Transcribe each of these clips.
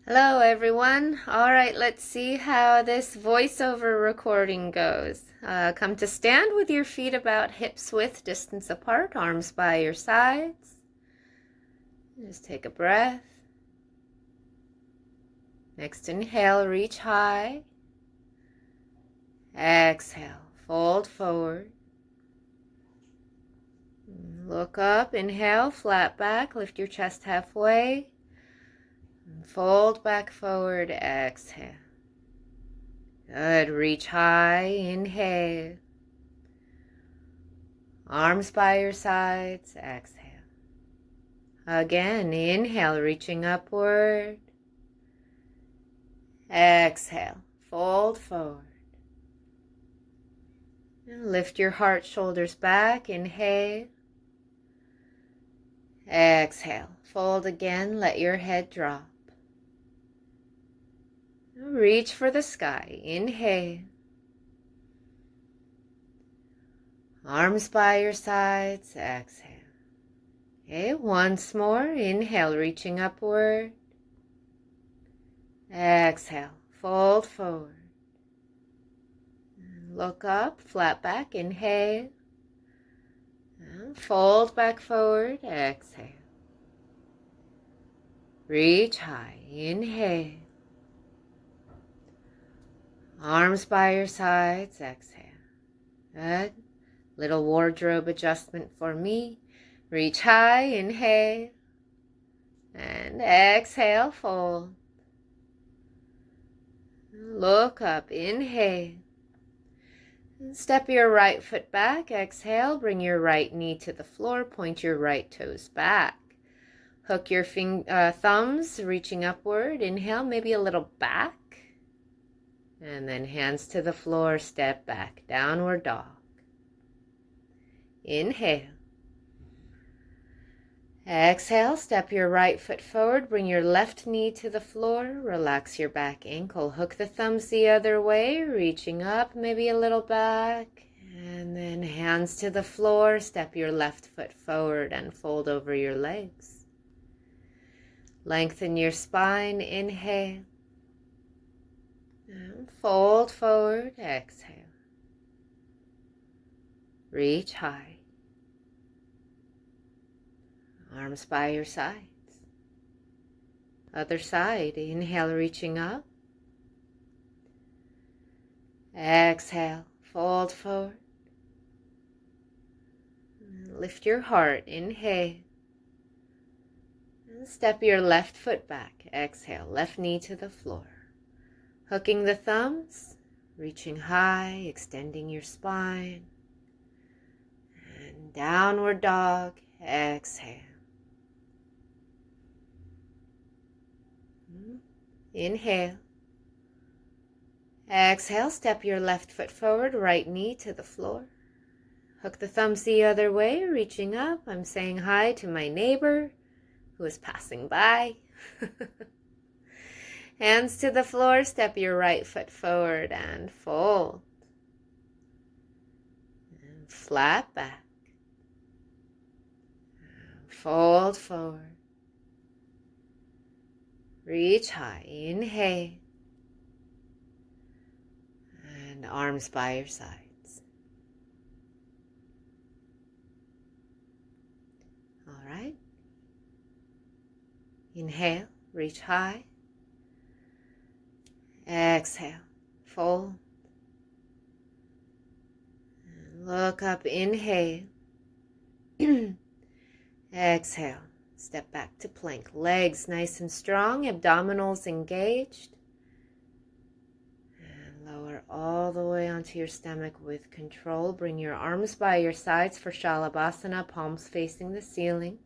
Hello, everyone. All right, let's see how this voiceover recording goes. Come to stand with your feet about hips width distance apart, arms by your sides. Just take a breath. Next inhale, reach high. Exhale, fold forward. Look up, inhale, flat back, lift your chest halfway. Fold back forward, exhale. Good, reach high, inhale. Arms by your sides, exhale. Again, inhale, reaching upward. Exhale, fold forward. And lift your heart, shoulders back, inhale. Exhale, fold again, let your head drop. Reach for the sky, inhale. Arms by your sides, exhale. Okay, once more, inhale, reaching upward. Exhale, fold forward. Look up, flat back, inhale. And fold back forward, exhale. Reach high, inhale. Arms by your sides, exhale. Good. Little wardrobe adjustment for me. Reach high, inhale. And exhale, fold. Look up, inhale. Step your right foot back, exhale, bring your right knee to the floor, point your right toes back. Hook your thumbs, reaching upward, inhale, maybe a little back. And then hands to the floor, step back, downward dog. Inhale. Exhale, step your right foot forward, bring your left knee to the floor, relax your back ankle, hook the thumbs the other way, reaching up, maybe a little back, and then hands to the floor, step your left foot forward and fold over your legs. Lengthen your spine, inhale, and fold forward, exhale. Reach high. Arms by your sides. Other side, inhale, reaching up. Exhale, fold forward. Lift your heart, inhale. And step your left foot back. Exhale, left knee to the floor. Hooking the thumbs, reaching high, extending your spine. And downward dog, exhale. Inhale. Exhale, step your left foot forward, right knee to the floor. Hook the thumbs the other way, reaching up. I'm saying hi to my neighbor who is passing by. Hands to the floor, step your right foot forward and fold. And flat back. Fold forward. Reach high, inhale. And arms by your sides. All right. Inhale, reach high. Exhale, fold. And look up, inhale. Exhale, step back to plank. Legs nice and strong, abdominals engaged. And lower all the way onto your stomach with control. Bring your arms by your sides for Shalabhasana, palms facing the ceiling.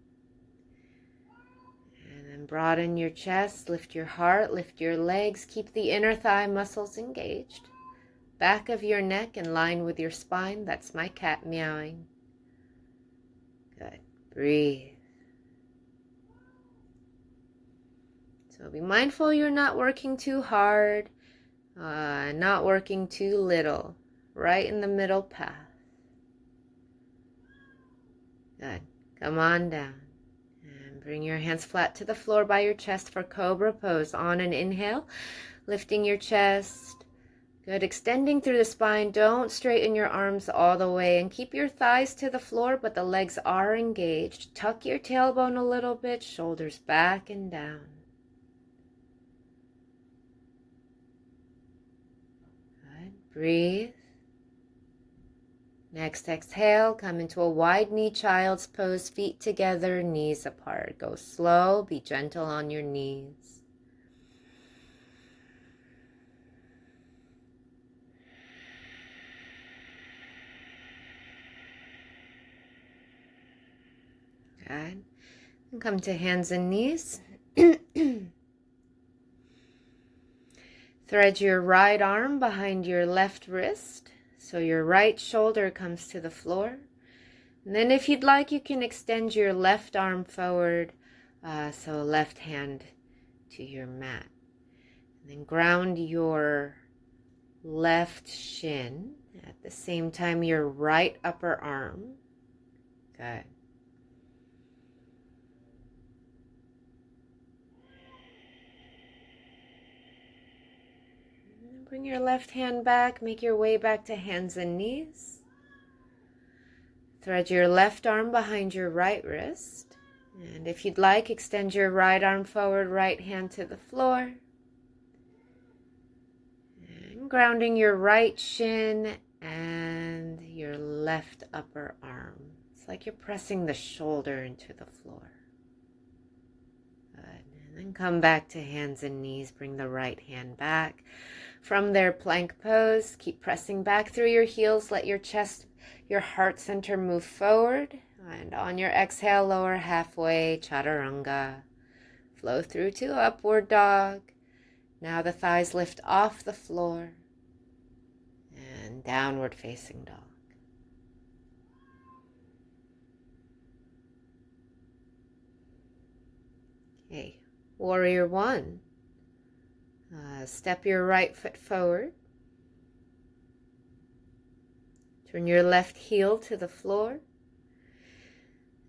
And then broaden your chest, lift your heart, lift your legs. Keep the inner thigh muscles engaged. Back of your neck in line with your spine. That's my cat meowing. Good. Breathe. So be mindful you're not working too hard, not working too little. Right in the middle path. Good. Come on down. And Bring your hands flat to the floor by your chest for Cobra Pose. On an inhale, lifting your chest. Good, extending through the spine. Don't straighten your arms all the way and keep your thighs to the floor, but the legs are engaged. Tuck your tailbone a little bit, shoulders back and down. Good, breathe. Next exhale, come into a wide knee child's pose, feet together, knees apart. Go slow, be gentle on your knees. Good. And come to hands and knees. Thread your right arm behind your left wrist, so your right shoulder comes to the floor. And then if you'd like, you can extend your left arm forward, so left hand to your mat. And then ground your left shin, at the same time your right upper arm. Good. Bring your left hand back, make your way back to hands and knees. Thread your left arm behind your right wrist. And if you'd like, extend your right arm forward, right hand to the floor. And grounding your right shin and your left upper arm. It's like you're pressing the shoulder into the floor. Good. And then come back to hands and knees. Bring the right hand back. From there, plank pose. Keep pressing back through your heels. Let your chest, your heart center move forward. And on your exhale, lower halfway, chaturanga. Flow through to upward dog. Now the thighs lift off the floor. And downward facing dog. Okay, warrior one. Step your right foot forward. Turn your left heel to the floor.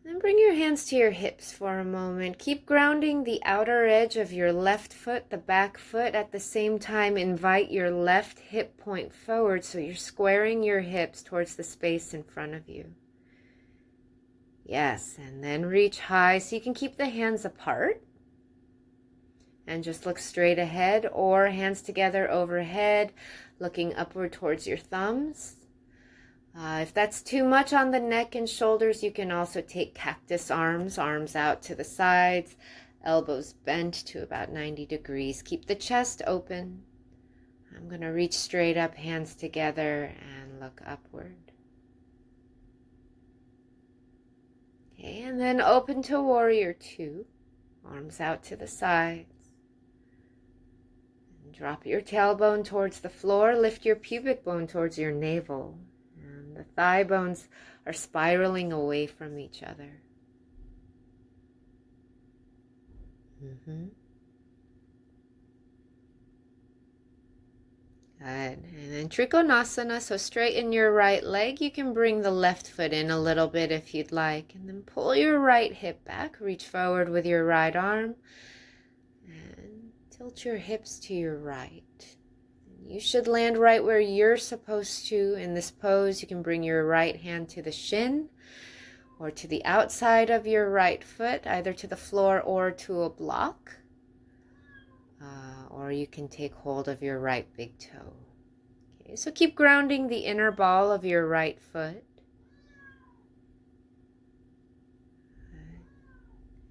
Then bring your hands to your hips for a moment. Keep grounding the outer edge of your left foot, the back foot. At the same time, invite your left hip point forward so you're squaring your hips towards the space in front of you. Yes, and then reach high so you can keep the hands apart. And just look straight ahead or hands together overhead, looking upward towards your thumbs. If that's too much on the neck and shoulders, you can also take cactus arms, arms out to the sides, elbows bent to about 90 degrees. Keep the chest open. I'm going to reach straight up, hands together, and look upward. Okay, and then open to warrior two, arms out to the sides. Drop your tailbone towards the floor, lift your pubic bone towards your navel, and the thigh bones are spiraling away from each other. Good. And then Trikonasana, so straighten your right leg. You can bring the left foot in a little bit if you'd like, and then pull your right hip back, reach forward with your right arm, and tilt your hips to your right. You should land right where you're supposed to. In this pose, you can bring your right hand to the shin or to the outside of your right foot, either to the floor or to a block. Or you can take hold of your right big toe. Okay, so keep grounding the inner ball of your right foot.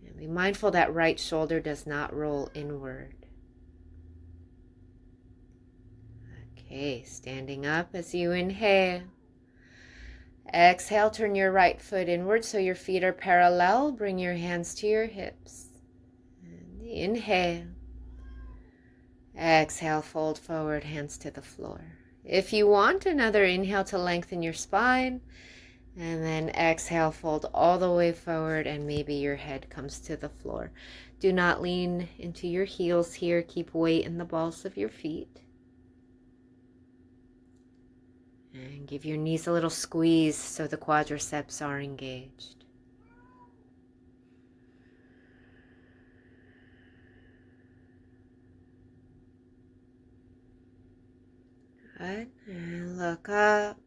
And be mindful that right shoulder does not roll inward. Okay, standing up as you inhale. Exhale, turn your right foot inward so your feet are parallel. Bring your hands to your hips. And inhale. Exhale, fold forward, hands to the floor. If you want, another inhale to lengthen your spine. And then exhale, fold all the way forward, and maybe your head comes to the floor. Do not lean into your heels here. Keep weight in the balls of your feet. And give your knees a little squeeze so the quadriceps are engaged. Good. And look up.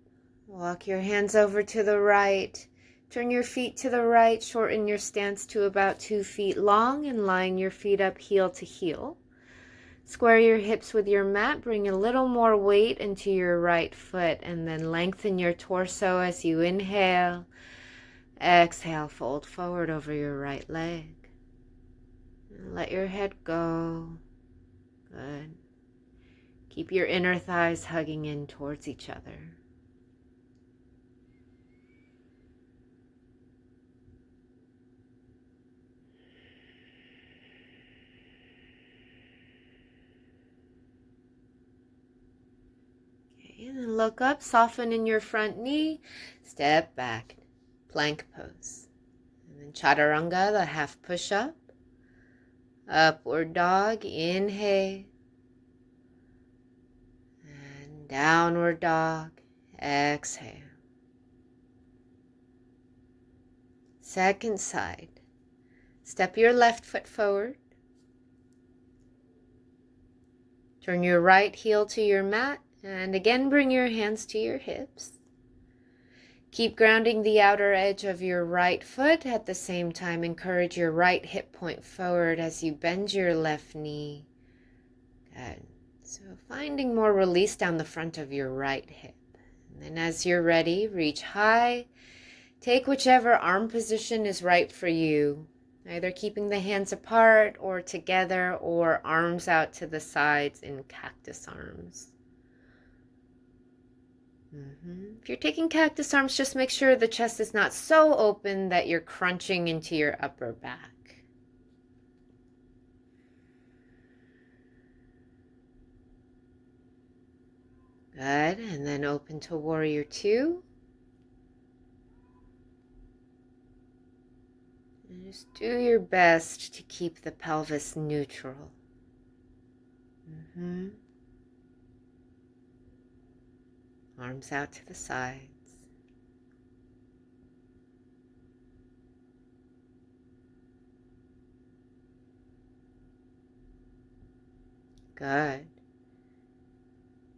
Walk your hands over to the right. Turn your feet to the right. Shorten your stance to about 2 feet long and line your feet up heel to heel. Square your hips with your mat. Bring a little more weight into your right foot and then lengthen your torso as you inhale. Exhale, fold forward over your right leg. And let your head go. Good. Keep your inner thighs hugging in towards each other. And then look up, soften in your front knee, step back, plank pose. And then chaturanga, the half push-up. Upward dog, inhale. And downward dog, exhale. Second side. Step your left foot forward. Turn your right heel to your mat. And again, bring your hands to your hips. Keep grounding the outer edge of your right foot. At the same time, encourage your right hip point forward as you bend your left knee. Good. So finding more release down the front of your right hip. And then as you're ready, reach high. Take whichever arm position is right for you. Either keeping the hands apart or together or arms out to the sides in cactus arms. If you're taking cactus arms, just make sure the chest is not so open that you're crunching into your upper back. Good, and then open to warrior two. And just do your best to keep the pelvis neutral. Arms out to the sides. Good.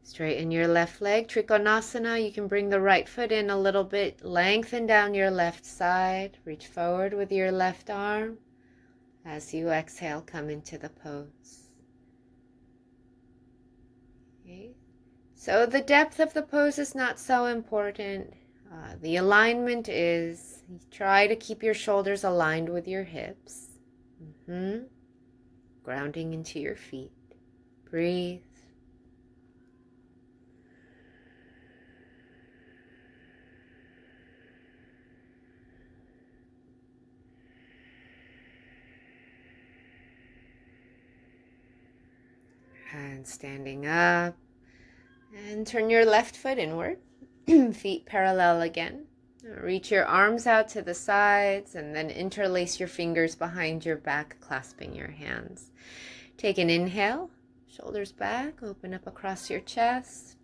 Straighten your left leg, Trikonasana. You can bring the right foot in a little bit. Lengthen down your left side. Reach forward with your left arm. As you exhale, come into the pose. Okay. So the depth of the pose is not so important. The alignment is, try to keep your shoulders aligned with your hips. Grounding into your feet. Breathe. And standing up. And turn your left foot inward. Feet parallel again. Reach your arms out to the sides and then interlace your fingers behind your back, clasping your hands. Take an inhale, shoulders back, open up across your chest.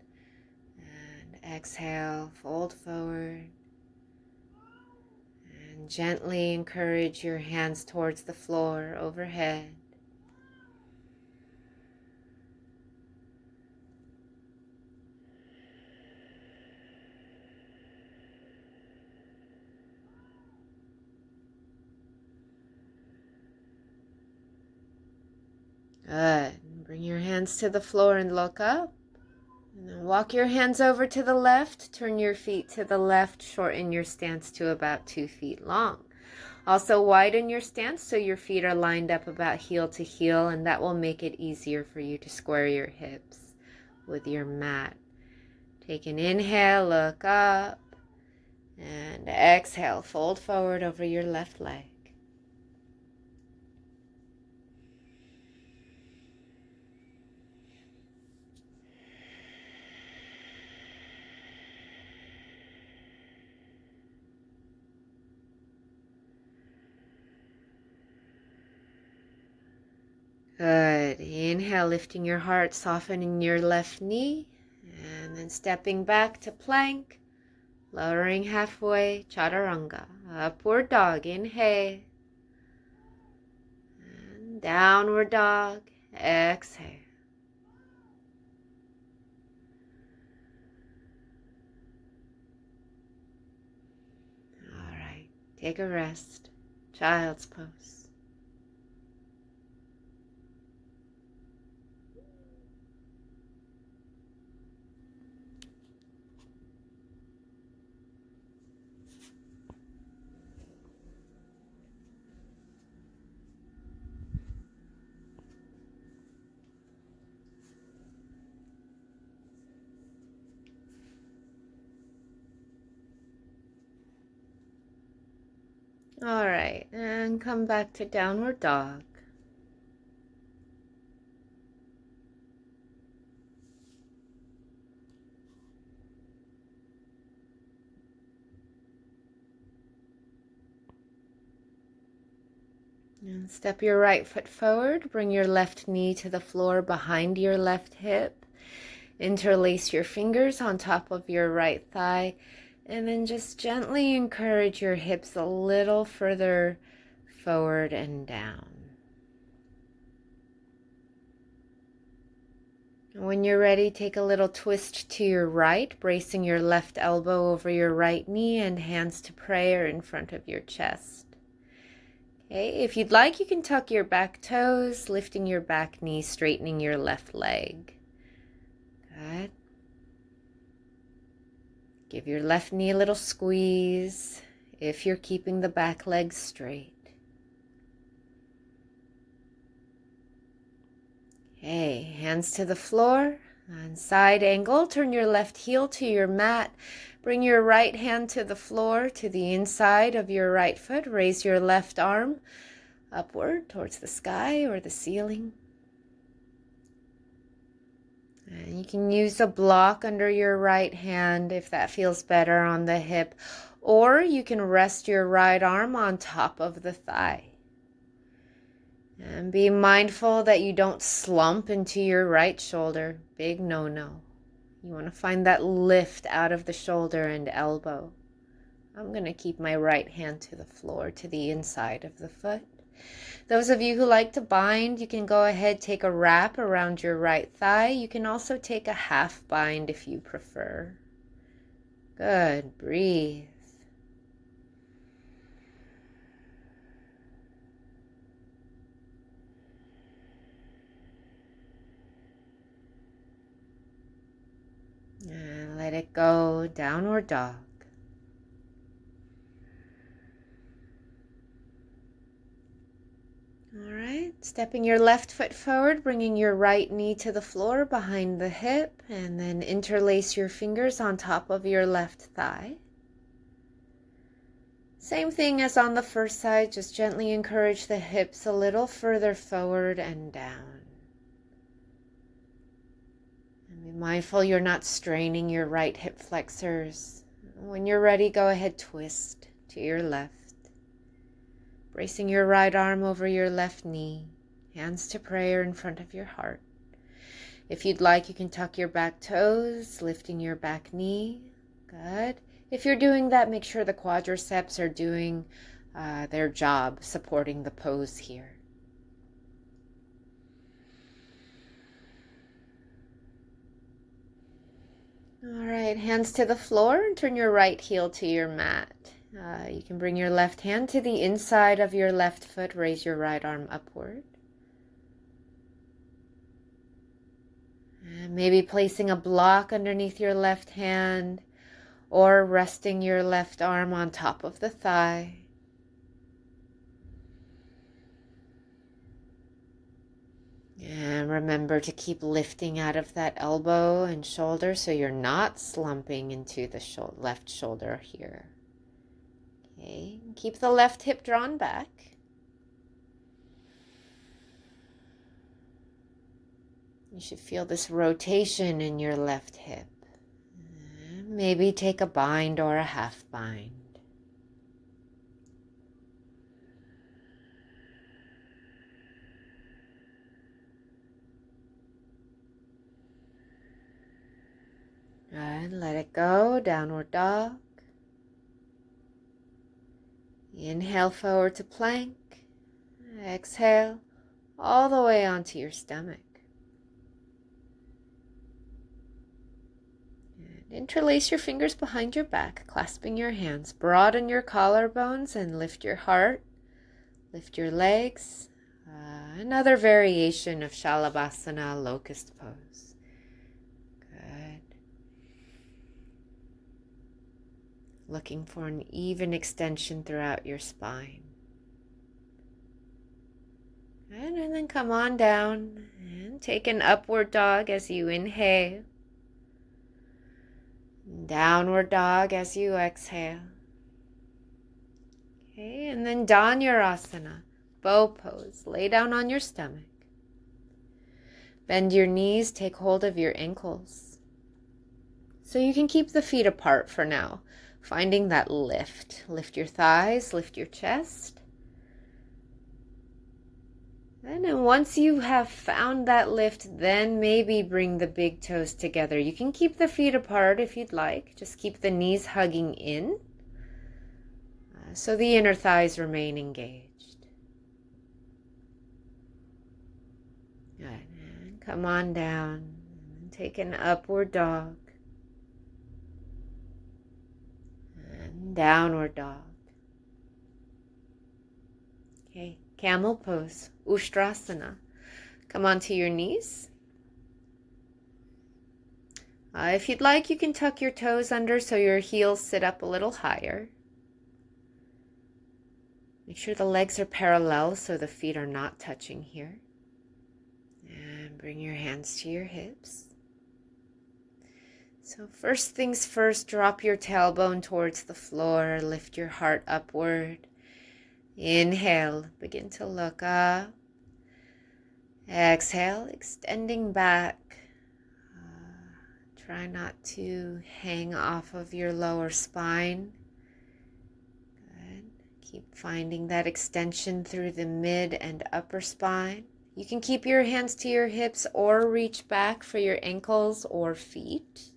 And exhale, fold forward. And gently encourage your hands towards the floor overhead. Good. Bring your hands to the floor and look up. And then walk your hands over to the left. Turn your feet to the left. Shorten your stance to about 2 feet long. Also widen your stance so your feet are lined up about heel to heel, and that will make it easier for you to square your hips with your mat. Take an inhale, look up, and exhale, fold forward over your left leg. Good. Inhale, lifting your heart, softening your left knee, and then stepping back to plank, lowering halfway, chaturanga, upward dog, inhale, and downward dog, exhale. Take a rest. Child's pose. All right, and come back to downward dog. And step your right foot forward, bring your left knee to the floor behind your left hip. Interlace your fingers on top of your right thigh, and then just gently encourage your hips a little further forward and down. When you're ready, take a little twist to your right, bracing your left elbow over your right knee and hands to prayer in front of your chest. Okay, if you'd like, you can tuck your back toes, lifting your back knee, straightening your left leg. Good. Give your left knee a little squeeze if you're keeping the back leg straight. Okay, hands to the floor. On side angle, turn your left heel to your mat. Bring your right hand to the floor, to the inside of your right foot. Raise your left arm upward towards the sky or the ceiling. And you can use a block under your right hand if that feels better on the hip, or you can rest your right arm on top of the thigh. And be mindful that you don't slump into your right shoulder. Big no-no. You want to find that lift out of the shoulder and elbow. I'm going to keep my right hand to the floor, to the inside of the foot. Those of you who like to bind, you can go ahead, take a wrap around your right thigh. You can also take a half bind if you prefer. Good. Breathe. And let it go, downward dog. All right, stepping your left foot forward, bringing your right knee to the floor behind the hip, and then interlace your fingers on top of your left thigh. Same thing as on the first side, just gently encourage the hips a little further forward and down. And be mindful you're not straining your right hip flexors. When you're ready, go ahead, twist to your left. Bracing your right arm over your left knee, hands to prayer in front of your heart. If you'd like, you can tuck your back toes, lifting your back knee. Good. If you're doing that, make sure the quadriceps are doing their job, supporting the pose here. All right, hands to the floor and turn your right heel to your mat. You can bring your left hand to the inside of your left foot, raise your right arm upward. And maybe placing a block underneath your left hand or resting your left arm on top of the thigh. And remember to keep lifting out of that elbow and shoulder so you're not slumping into the left shoulder here. Okay, keep the left hip drawn back. You should feel this rotation in your left hip. Maybe take a bind or a half bind. Good, let it go, downward dog. Inhale forward to plank. Exhale all the way onto your stomach. Interlace your fingers behind your back, clasping your hands. Broaden your collarbones and lift your heart. Lift your legs. Another variation of Shalabhasana, locust pose. Good. Looking for an even extension throughout your spine. Good. And then come on down and take an upward dog as you inhale. Downward dog as you exhale. Okay, and then Dhanurasana, bow pose. Lay down on your stomach. Bend your knees, take hold of your ankles. So you can keep the feet apart for now, finding that lift. Lift your thighs, lift your chest. And then once you have found that lift, then maybe bring the big toes together. You can keep the feet apart if you'd like. Just keep the knees hugging in so the inner thighs remain engaged. Good. And come on down. Take an upward dog. And downward dog. Okay, camel pose, Ustrasana. Come onto your knees. If you'd like, you can tuck your toes under so your heels sit up a little higher. Make sure the legs are parallel so the feet are not touching here. And bring your hands to your hips. So first things first, drop your tailbone towards the floor, lift your heart upward. Inhale, begin to look up. Exhale, extending back. Try not to hang off of your lower spine. Good. Keep finding that extension through the mid and upper spine. You can keep your hands to your hips or reach back for your ankles or feet.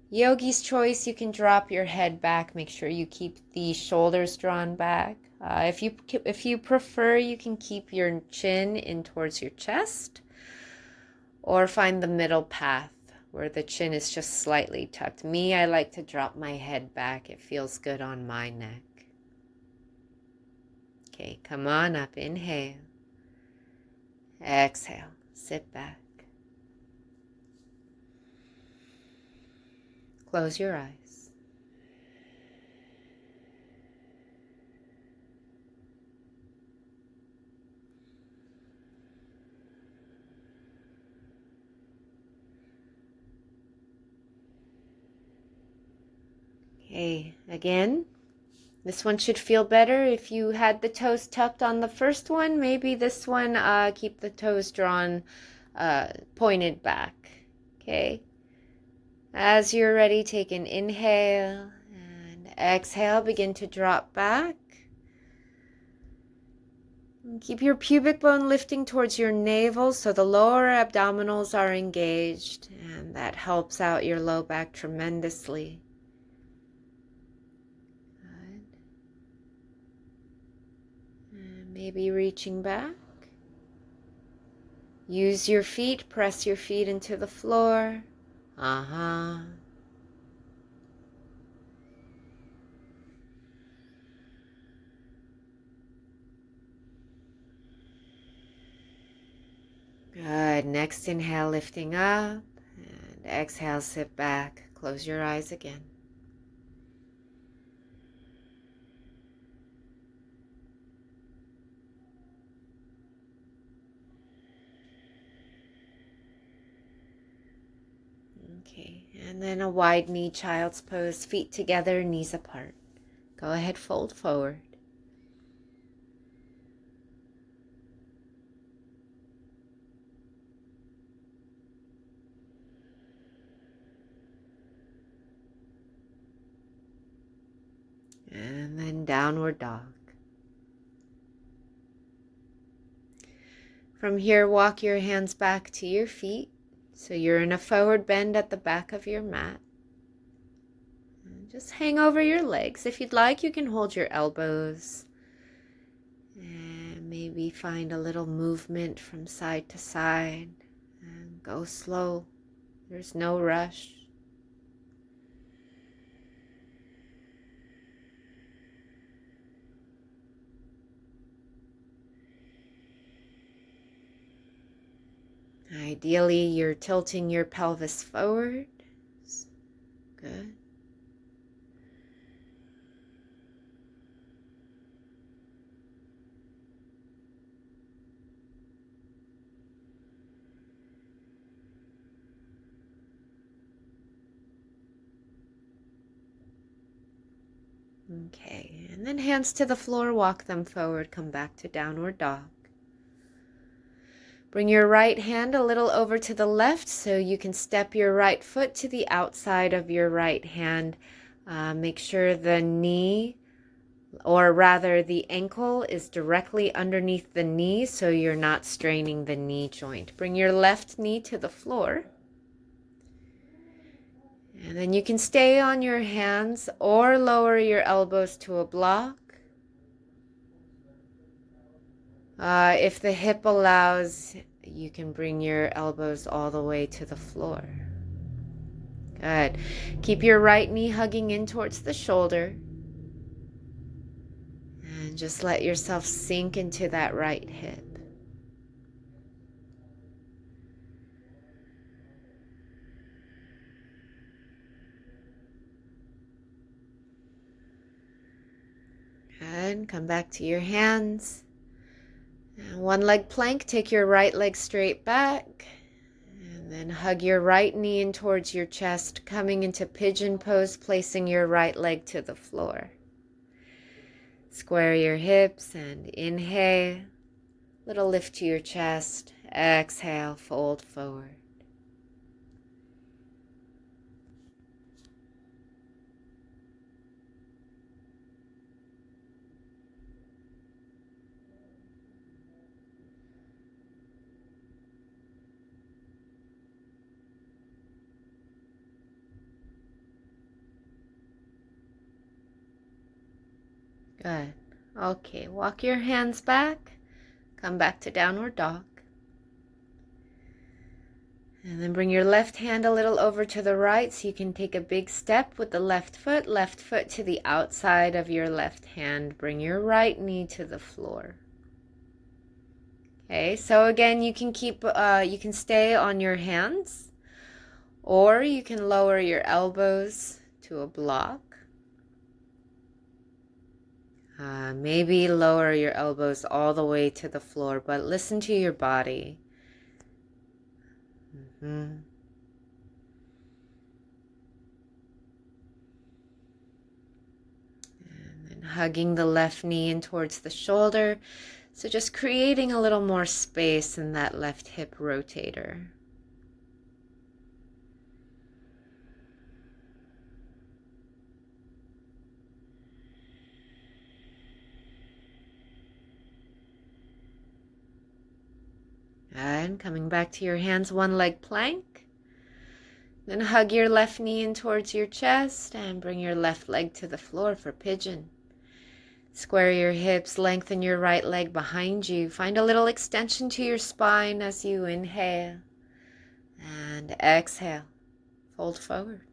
Yogi's choice, you can drop your head back. Make sure you keep the shoulders drawn back. If you prefer, you can keep your chin in towards your chest or find the middle path where the chin is just slightly tucked. Me, I like to drop my head back. It feels good on my neck. Okay, come on up. Inhale. Exhale. Sit back. Close your eyes. Okay, again, this one should feel better. If you had the toes tucked on the first one, maybe this one, keep the toes drawn, pointed back. Okay. As you're ready, take an inhale and exhale. Begin to drop back. And keep your pubic bone lifting towards your navel so the lower abdominals are engaged, and that helps out your low back tremendously. Good. And maybe reaching back. Use your feet, press your feet into the floor. Good. Next inhale, lifting up, and exhale, sit back. Close your eyes again. Okay, and then a wide knee child's pose, feet together, knees apart. Go ahead, fold forward. And then downward dog. From here, walk your hands back to your feet. So you're in a forward bend at the back of your mat. And just hang over your legs. If you'd like, you can hold your elbows. And maybe find a little movement from side to side. And go slow. There's no rush. Ideally, you're tilting your pelvis forward. Good. Okay, and then hands to the floor, walk them forward, come back to downward dog. Bring your right hand a little over to the left so you can step your right foot to the outside of your right hand. Make sure the knee, or rather the ankle, is directly underneath the knee so you're not straining the knee joint. Bring your left knee to the floor. And then you can stay on your hands or lower your elbows to a block. If the hip allows, you can bring your elbows all the way to the floor. Good. Keep your right knee hugging in towards the shoulder. And just let yourself sink into that right hip. Good. Come back to your hands. And one leg plank, take your right leg straight back. And then hug your right knee in towards your chest, coming into pigeon pose, placing your right leg to the floor. Square your hips and inhale. Little lift to your chest. Exhale, fold forward. Good. Okay, walk your hands back. Come back to downward dog. And then bring your left hand a little over to the right so you can take a big step with the left foot to the outside of your left hand. Bring your right knee to the floor. Okay, so again, you can you can stay on your hands, or you can lower your elbows to a block. Maybe lower your elbows all the way to the floor, but listen to your body. And then hugging the left knee in towards the shoulder. So just creating a little more space in that left hip rotator. And coming back to your hands, one leg plank. Then hug your left knee in towards your chest and bring your left leg to the floor for pigeon. Square your hips, lengthen your right leg behind you. Find a little extension to your spine as you inhale and exhale. Fold forward.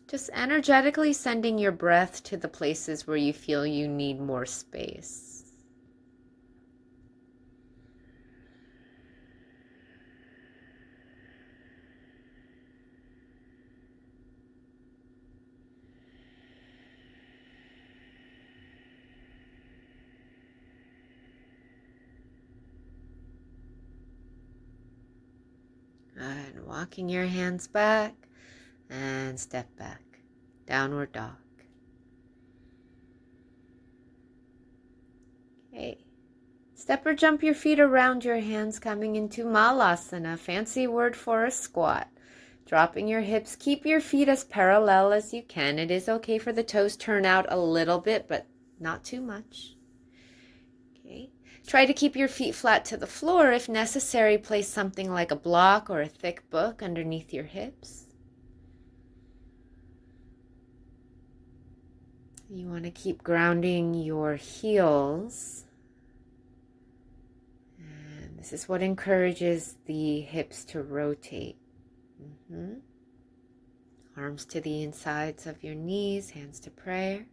Just energetically sending your breath to the places where you feel you need more space. And walking your hands back and step back. Downward dog. Okay. Step or jump your feet around your hands, coming into Malasana, fancy word for a squat. Dropping your hips, keep your feet as parallel as you can. It is okay for the toes turn out a little bit, but not too much. Okay. Try to keep your feet flat to the floor. If necessary, place something like a block or a thick book underneath your hips. You want to keep grounding your heels. And this is what encourages the hips to rotate. Arms to the insides of your knees, hands to prayer.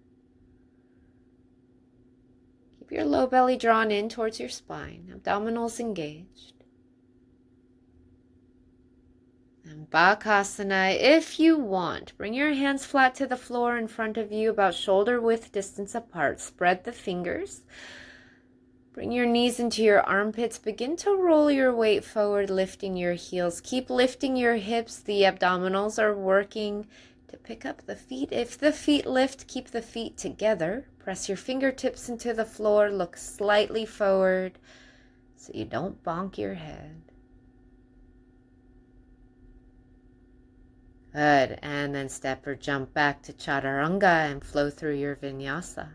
Keep your low belly drawn in towards your spine, abdominals engaged. And Bakasana, if you want, bring your hands flat to the floor in front of you, about shoulder width distance apart. Spread the fingers. Bring your knees into your armpits. Begin to roll your weight forward, lifting your heels. Keep lifting your hips. The abdominals are working to pick up the feet. If the feet lift, keep the feet together. Press your fingertips into the floor. Look slightly forward so you don't bonk your head. Good. And then step or jump back to Chaturanga and flow through your Vinyasa.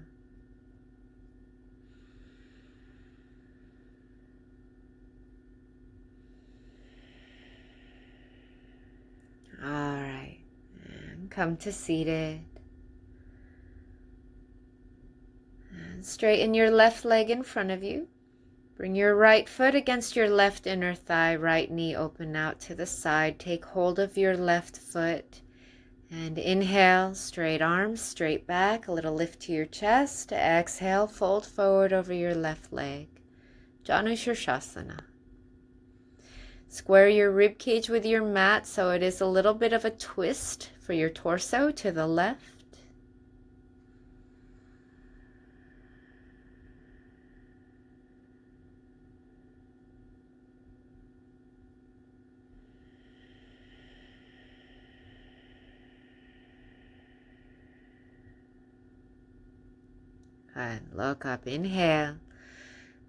All right. And come to seated. And straighten your left leg in front of you. Bring your right foot against your left inner thigh, right knee open out to the side. Take hold of your left foot and inhale, straight arms, straight back, a little lift to your chest. Exhale, fold forward over your left leg. Janushirshasana. Square your rib cage with your mat so it is a little bit of a twist for your torso to the left. And look up, inhale,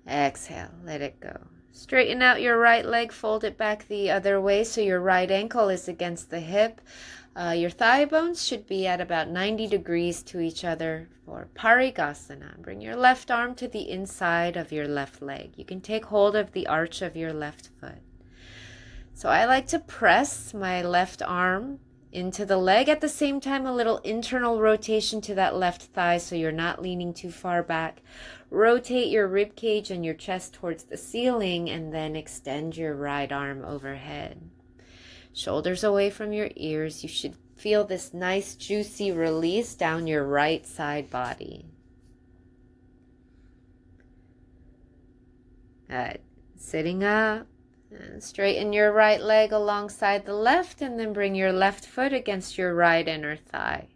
exhale, let it go. Straighten out your right leg, fold it back the other way so your right ankle is against the hip. Your thigh bones should be at about 90 degrees to each other for Parigasana. Bring your left arm to the inside of your left leg. You can take hold of the arch of your left foot. So I like to press my left arm into the leg, at the same time a little internal rotation to that left thigh so you're not leaning too far back. Rotate your rib cage and your chest towards the ceiling and then extend your right arm overhead. Shoulders away from your ears. You should feel this nice juicy release down your right side body. Good. Sitting up. And straighten your right leg alongside the left and then bring your left foot against your right inner thigh.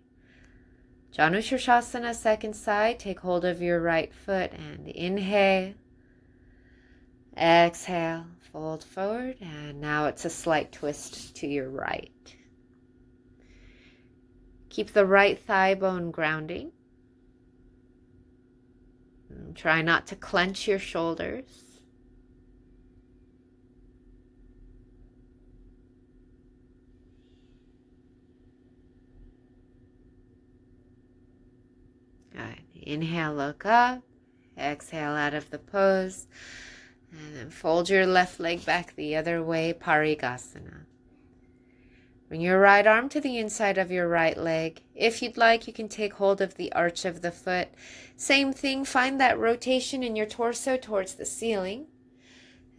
Janushirshasana, second side. Take hold of your right foot and inhale. Exhale, fold forward, and now it's a slight twist to your right. Keep the right thigh bone grounding. And try not to clench your shoulders. Good. Inhale, look up. Exhale out of the pose. And then fold your left leg back the other way, Parigasana. Bring your right arm to the inside of your right leg. If you'd like, you can take hold of the arch of the foot. Same thing, find that rotation in your torso towards the ceiling.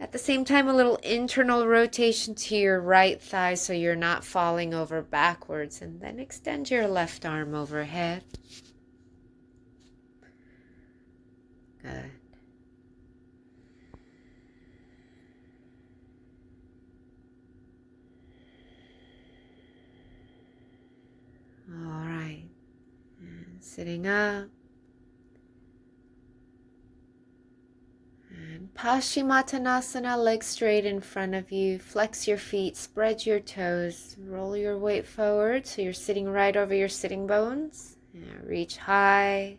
At the same time, a little internal rotation to your right thigh so you're not falling over backwards. And then extend your left arm overhead. Good. All right. And sitting up. And Paschimottanasana, legs straight in front of you. Flex your feet, spread your toes, roll your weight forward so you're sitting right over your sitting bones. And reach high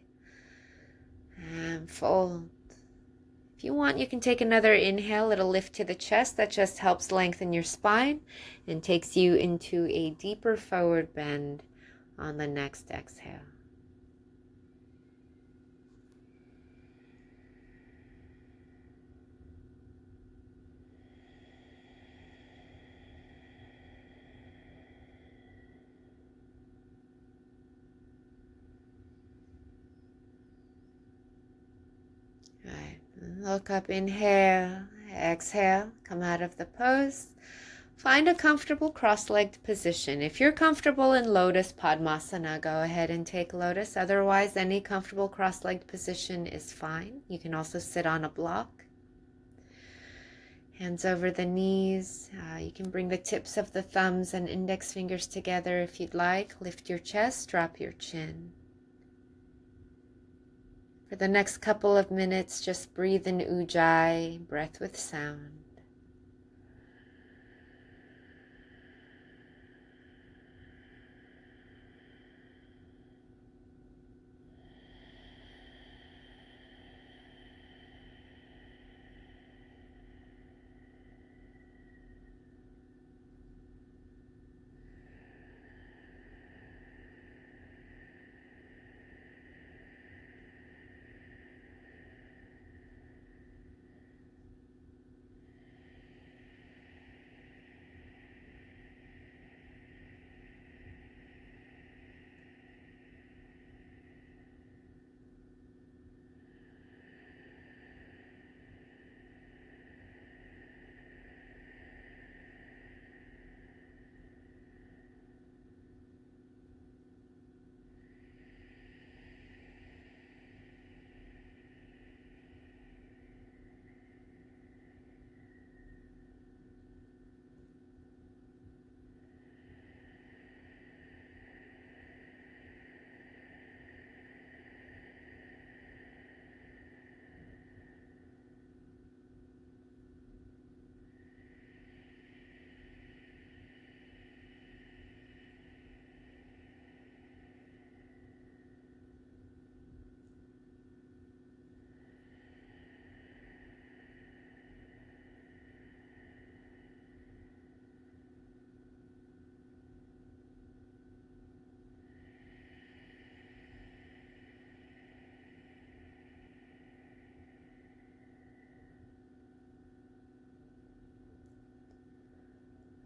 and fold. If you want, you can take another inhale, it'll lift to the chest. That just helps lengthen your spine and takes you into a deeper forward bend on the next exhale. Right. Look up, inhale, exhale, come out of the pose. Find a comfortable cross-legged position. If you're comfortable in Lotus Padmasana, go ahead and take Lotus. Otherwise, any comfortable cross-legged position is fine. You can also sit on a block. Hands over the knees. You can bring the tips of the thumbs and index fingers together if you'd like. Lift your chest, drop your chin. For the next couple of minutes, just breathe in Ujjayi, breath with sound.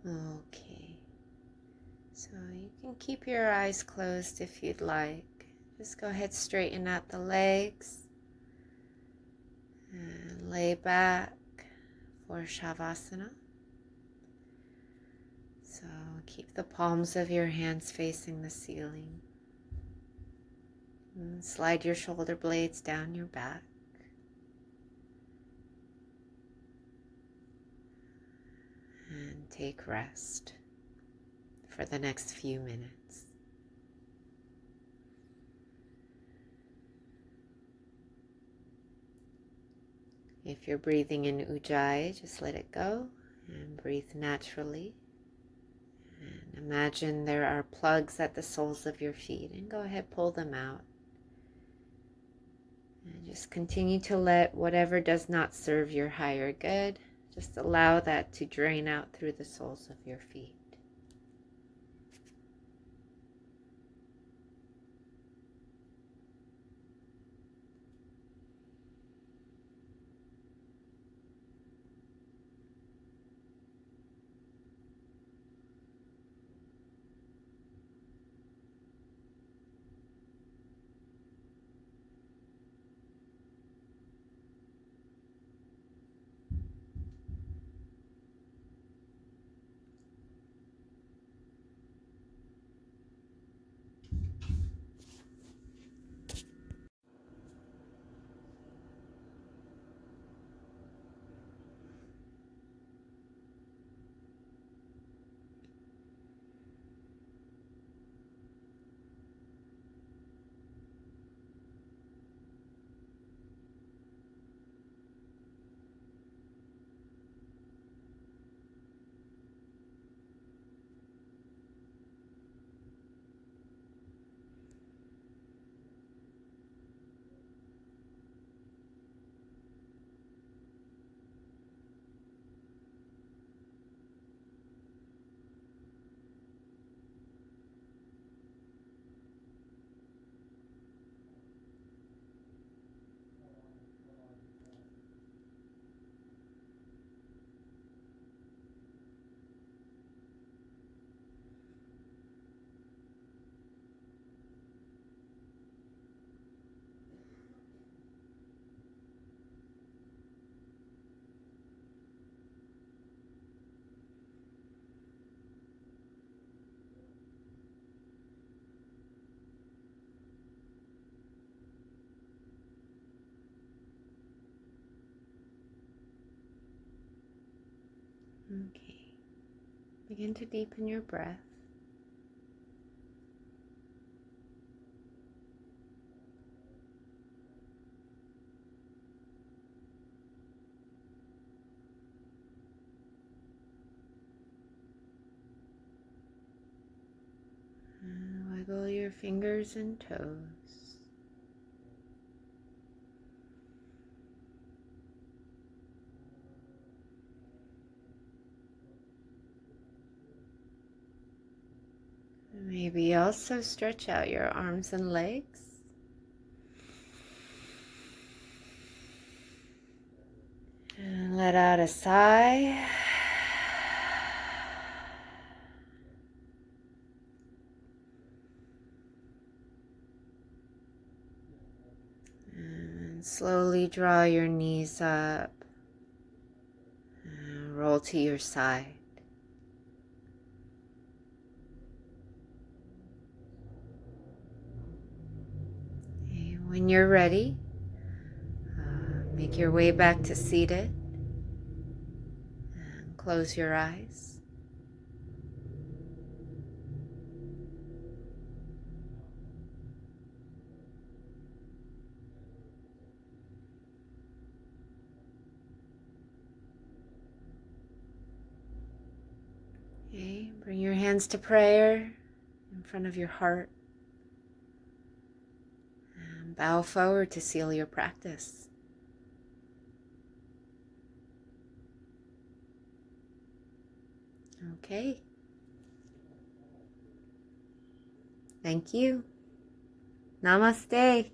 Okay, so you can keep your eyes closed if you'd like. Just go ahead, straighten out the legs and lay back for Shavasana. So keep the palms of your hands facing the ceiling. And slide your shoulder blades down your back. And take rest for the next few minutes. If you're breathing in Ujjayi, just let it go and breathe naturally. And imagine there are plugs at the soles of your feet, and go ahead, pull them out. And just continue to let whatever does not serve your higher good, just allow that to drain out through the soles of your feet. Okay. Begin to deepen your breath. Wiggle your fingers and toes. Maybe also stretch out your arms and legs. And let out a sigh. And slowly draw your knees up. And roll to your side. Okay, when you're ready, make your way back to seated. And close your eyes. Okay, bring your hands to prayer in front of your heart. And bow forward to seal your practice. Okay. Thank you. Namaste.